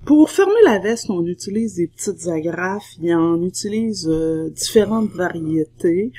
Pour fermer la veste, on utilise des petites agrafes. Il en utilise différentes variétés.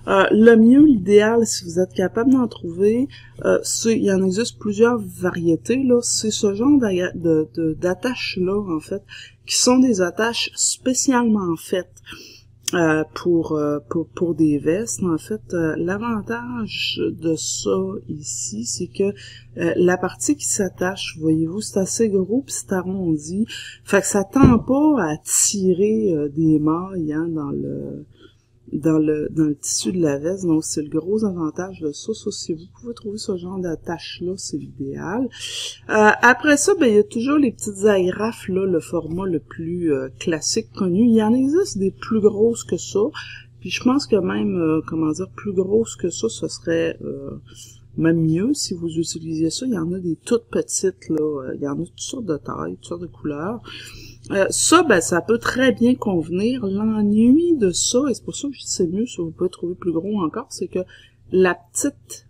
Le mieux, l'idéal, si vous êtes capable d'en trouver, il y en existe plusieurs variétés, là. C'est ce genre d'attaches-là, en fait, qui sont des attaches spécialement faites pour des vestes. En fait, l'avantage de ça ici, c'est que la partie qui s'attache, voyez-vous, c'est assez gros puis c'est arrondi. Fait que ça tend pas à tirer des mailles dans le tissu de la veste. Donc c'est le gros avantage de ça. Ça, si vous pouvez trouver ce genre d'attache-là, c'est l'idéal. Après ça, ben il y a toujours les petites agrafes, là, le format le plus classique connu. Il y en existe des plus grosses que ça. Puis je pense que même, plus grosses que ça, ce serait même mieux si vous utilisiez ça. Il y en a des toutes petites, là. Il y en a toutes sortes de tailles, toutes sortes de couleurs. Ça, ben, ça peut très bien convenir. L'ennui de ça, et c'est pour ça que je dis c'est mieux si vous pouvez trouver plus gros encore, c'est que la petite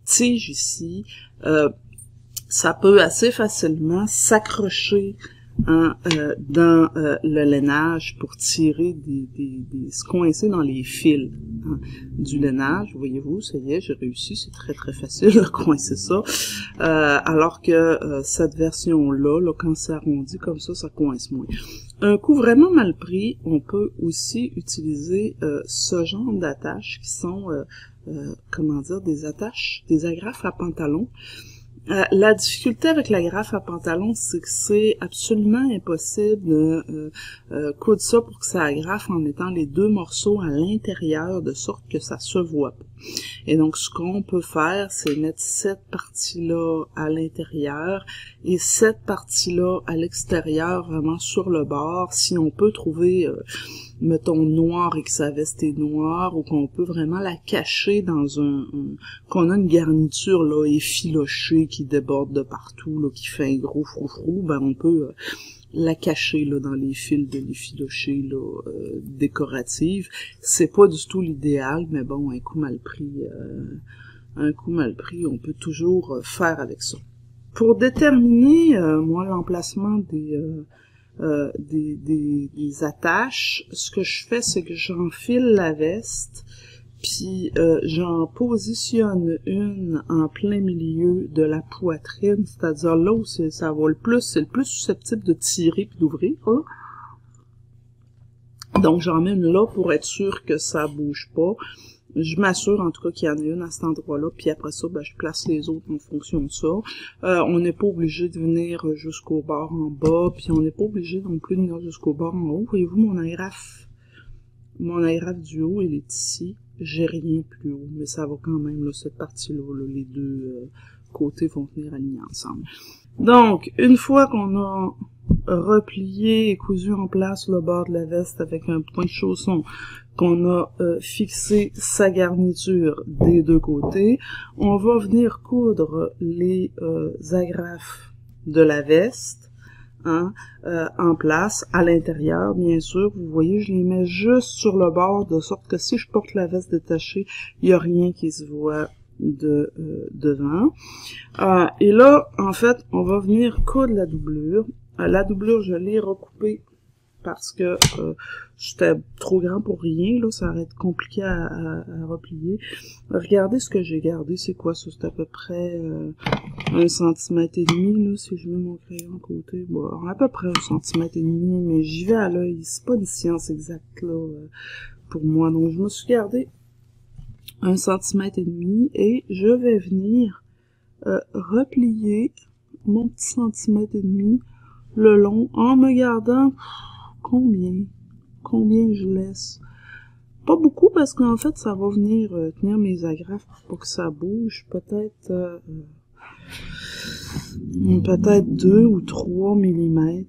tige ici, ça peut assez facilement s'accrocher dans le lainage pour tirer se coincer dans les fils du lainage. Voyez-vous, ça y est, j'ai réussi, c'est très très facile de coincer ça. Alors que cette version-là, là, quand c'est arrondi comme ça coince moins. Un coup vraiment mal pris, on peut aussi utiliser ce genre d'attaches qui sont, des agrafes à pantalon. La difficulté avec l'agrafe à pantalon, c'est que c'est absolument impossible de coudre ça pour que ça agrafe en mettant les deux morceaux à l'intérieur de sorte que ça se voit pas. Et donc, ce qu'on peut faire, c'est mettre cette partie-là à l'intérieur et cette partie-là à l'extérieur, vraiment sur le bord. Si on peut trouver, mettons, noir et que sa veste est noire, ou qu'on peut vraiment la cacher dans qu'on a une garniture, là, effilochée qui déborde de partout, là, qui fait un gros froufrou, ben, on peut la cacher, là, dans les fils de l'effiloché, là, décorative. C'est pas du tout l'idéal, mais bon, un coup mal pris, on peut toujours faire avec ça. Pour déterminer, moi, l'emplacement des attaches, ce que je fais, c'est que j'enfile la veste, puis j'en positionne une en plein milieu de la poitrine, c'est-à-dire là où ça va c'est le plus susceptible de tirer puis d'ouvrir. Hein? Donc j'en mets une là pour être sûr que ça bouge pas. Je m'assure en tout cas qu'il y en a une à cet endroit-là, puis après ça, ben, je place les autres en fonction de ça. On n'est pas obligé de venir jusqu'au bord en bas, puis on n'est pas obligé non plus de venir jusqu'au bord en haut. Voyez-vous, mon agrafe du haut, elle est ici. J'ai rien plus haut, mais ça va quand même, là, cette partie-là, là, les deux côtés vont venir aligner ensemble. Donc, une fois qu'on a replié et cousu en place le bord de la veste avec un point de chausson, qu'on a fixé sa garniture des deux côtés, on va venir coudre les agrafes de la veste, hein, en place, à l'intérieur, bien sûr. Vous voyez, je les mets juste sur le bord, de sorte que si je porte la veste détachée, il n'y a rien qui se voit devant. Et là, en fait, on va venir coudre la doublure. La doublure, je l'ai recoupée parce que c'était trop grand pour rien, là, ça va être compliqué à replier. Regardez ce que j'ai gardé, c'est quoi ça? C'est à peu près 1,5 cm, là, si je mets mon crayon à côté. Bon, à peu près 1,5 cm, mais j'y vais à l'œil, c'est pas une science exacte, là, pour moi. Donc, je me suis gardé 1,5 cm et je vais venir replier mon petit 1,5 cm le long en me gardant combien je laisse. Pas beaucoup parce qu'en fait ça va venir tenir mes agrafes pour que ça bouge. Peut-être 2 ou 3 mm,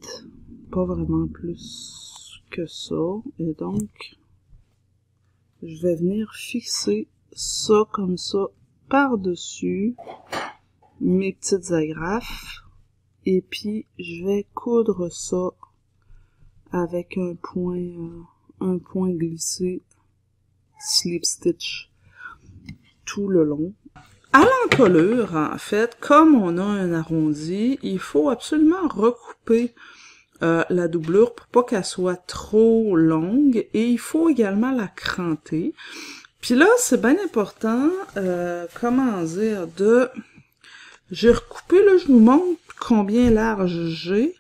pas vraiment plus que ça. Et donc je vais venir fixer ça comme ça par-dessus mes petites agrafes et puis je vais coudre ça avec un point glissé slip stitch tout le long. À l'encolure, en fait, comme on a un arrondi, il faut absolument recouper la doublure pour pas qu'elle soit trop longue, et il faut également la cranter. Puis là, c'est bien important, comment dire, j'ai recoupé, là, je vous montre combien large j'ai.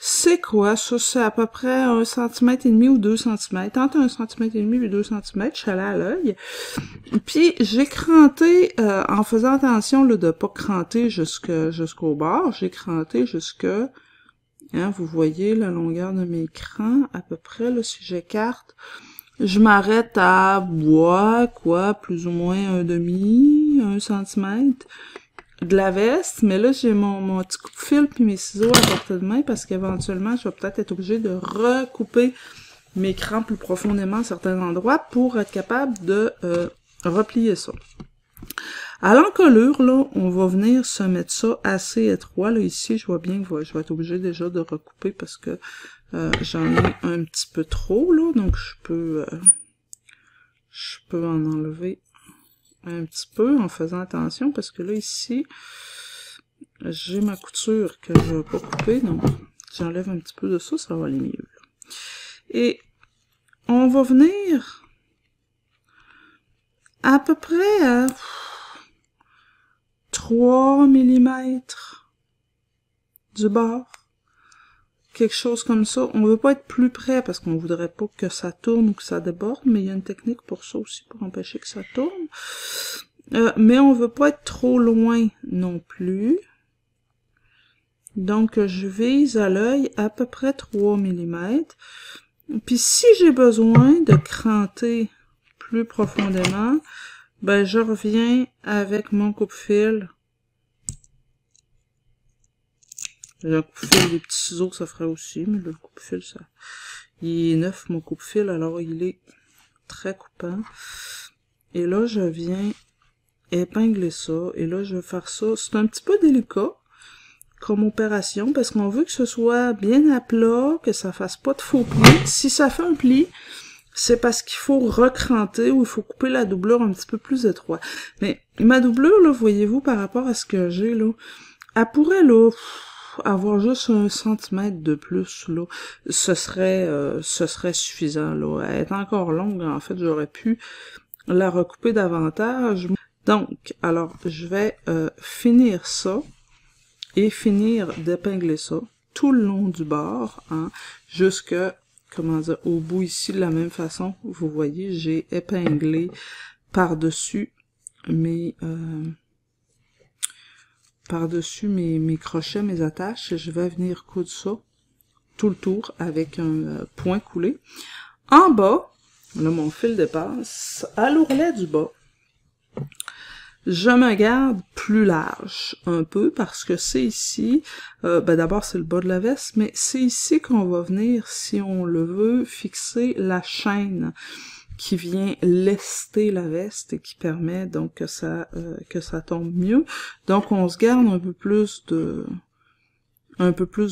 C'est quoi, ça? C'est à peu près 1,5 cm ou 2 cm. Entre 1,5 cm et 2 cm, je suis allée à l'œil. Puis, j'ai cranté, en faisant attention, là, de pas cranter jusqu'au bord. J'ai cranté hein, vous voyez la longueur de mes crans, à peu près, là, si j'écarte. Je m'arrête à, plus ou moins 1 centimètre de la veste, mais là, j'ai mon petit coupe-fil puis mes ciseaux à portée de main parce qu'éventuellement, je vais peut-être être obligée de recouper mes crans plus profondément à certains endroits pour être capable de replier ça. À l'encolure, là, on va venir se mettre ça assez étroit. Là, ici, je vois bien que je vais être obligée déjà de recouper parce que j'en ai un petit peu trop, là, donc je peux en enlever un petit peu en faisant attention parce que là, ici, j'ai ma couture que je vais pas couper, donc j'enlève un petit peu de ça, ça va aller mieux. Là. Et on va venir à peu près à 3 mm du bord. Quelque chose comme ça. On veut pas être plus près parce qu'on voudrait pas que ça tourne ou que ça déborde, mais il y a une technique pour ça aussi, pour empêcher que ça tourne. Mais on veut pas être trop loin non plus. Donc, je vise à l'œil à peu près 3 mm. Puis, si j'ai besoin de cranter plus profondément, ben, je reviens avec mon coupe-fil. Le coupe-fil, des petits ciseaux, ça ferait aussi, mais le coupe-fil, ça... Il est neuf, mon coupe-fil, alors il est très coupant. Et là, je viens épingler ça, et là, je vais faire ça. C'est un petit peu délicat comme opération, parce qu'on veut que ce soit bien à plat, que ça fasse pas de faux plis. Si ça fait un pli, c'est parce qu'il faut recranter ou il faut couper la doublure un petit peu plus étroit. Mais ma doublure, là, voyez-vous, par rapport à ce que j'ai, là, elle pourrait, là... avoir juste 1 centimètre de plus, là, ce serait suffisant, là. Elle est encore longue, en fait, j'aurais pu la recouper davantage. Donc, alors, je vais finir ça et finir d'épingler ça tout le long du bord, hein, jusque, comment dire, au bout ici, de la même façon. Vous voyez, j'ai épinglé par-dessus mes... mes crochets, mes attaches, je vais venir coudre ça tout le tour avec un point coulé. En bas, là mon fil dépasse, à l'ourlet du bas, je me garde plus large un peu parce que c'est ici, ben d'abord c'est le bas de la veste, mais c'est ici qu'on va venir, si on le veut, fixer la chaîne qui vient lester la veste et qui permet donc que ça tombe mieux. Donc on se garde un peu plus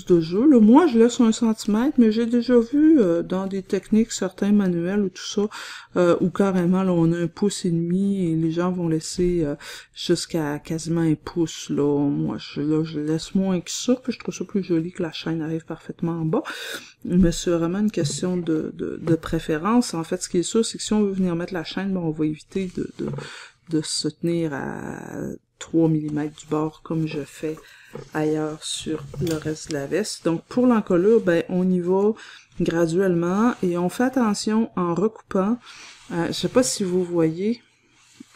de jeu. Là, moi, je laisse 1 centimètre, mais j'ai déjà vu dans des techniques, certains manuels ou tout ça, où carrément, là, on a 1,5 pouce et les gens vont laisser jusqu'à quasiment 1 pouce. Là, moi, je laisse moins que ça, puis je trouve ça plus joli que la chaîne arrive parfaitement en bas. Mais c'est vraiment une question de préférence. En fait, ce qui est sûr, c'est que si on veut venir mettre la chaîne, ben, on va éviter de se tenir à 3 mm du bord comme je fais ailleurs sur le reste de la veste. Donc pour l'encolure, ben on y va graduellement et on fait attention en recoupant. Je sais pas si vous voyez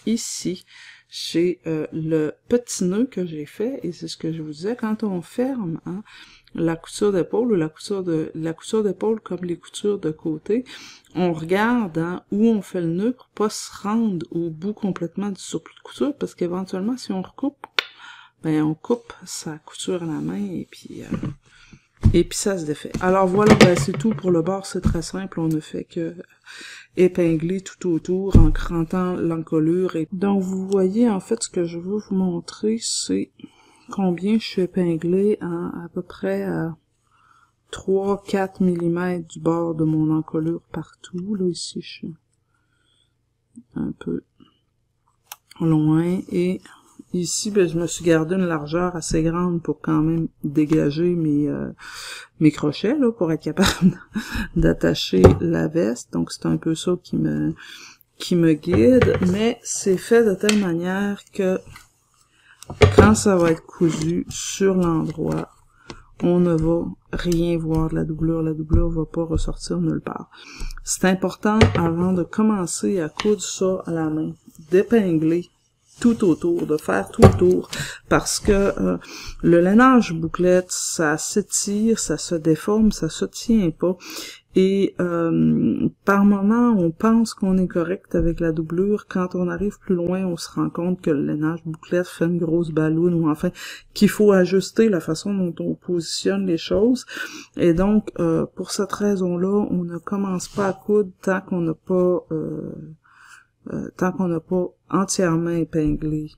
ici, j'ai le petit nœud que j'ai fait et c'est ce que je vous disais, quand on ferme hein, la couture d'épaule ou la couture d'épaule comme les coutures de côté, on regarde hein, où on fait le nœud pour pas se rendre au bout complètement du surplus de couture parce qu'éventuellement si on recoupe, ben on coupe sa couture à la main et puis ça se défait. Alors voilà, ben c'est tout pour le bord, c'est très simple, on ne fait que épingler tout autour en crantant l'encolure. Et donc vous voyez en fait ce que je veux vous montrer, c'est combien je suis épinglée à peu près à 3-4 mm du bord de mon encolure partout. Là ici je suis un peu loin et Ici, ben, je me suis gardé une largeur assez grande pour quand même dégager mes crochets, là, pour être capable d'attacher la veste. Donc, c'est un peu ça qui me guide, mais c'est fait de telle manière que quand ça va être cousu sur l'endroit, on ne va rien voir de la doublure va pas ressortir nulle part. C'est important, avant de commencer à coudre ça à la main, d'épingler tout autour, de faire tout autour, parce que le lainage bouclette, ça s'étire, ça se déforme, ça se tient pas, et par moment, on pense qu'on est correct avec la doublure. Quand on arrive plus loin, on se rend compte que le lainage bouclette fait une grosse balloune, ou enfin qu'il faut ajuster la façon dont on positionne les choses. Et donc, pour cette raison-là, on ne commence pas à coudre tant qu'on n'a pas entièrement épinglé